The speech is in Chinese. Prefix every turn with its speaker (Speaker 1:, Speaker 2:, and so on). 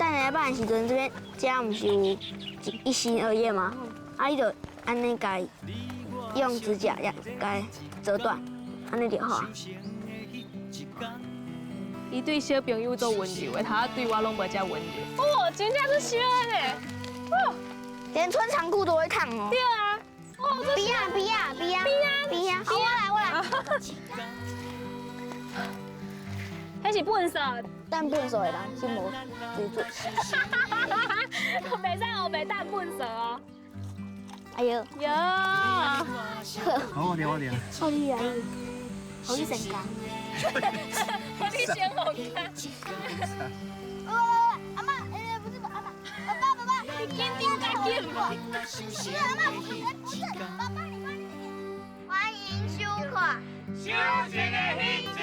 Speaker 1: 等下班的时阵，这边家不是有一心二叶吗？啊，你就安尼家用指甲也家折断，安尼就好啊。
Speaker 2: 伊对小朋友做温柔的，他对我拢无遮温柔。哦，真正是小的。哦，
Speaker 1: 连穿长裤都会烫哦。
Speaker 2: 对啊。哦，这
Speaker 1: 比呀，好，我来。
Speaker 2: 还是笨手。
Speaker 1: 但笨手的人是无水准。
Speaker 2: 袂使学袂当笨手哦。
Speaker 1: 哎呦，
Speaker 2: 哟。
Speaker 3: 好，我点。
Speaker 1: 好厉害，好你成功。
Speaker 2: 我你先好看。
Speaker 1: 阿妈，不是阿妈，爸，
Speaker 2: 你紧张赶紧吧。
Speaker 1: 不是阿妈，不是，爸爸你快点。欢迎收看《
Speaker 4: 休闲的兴趣。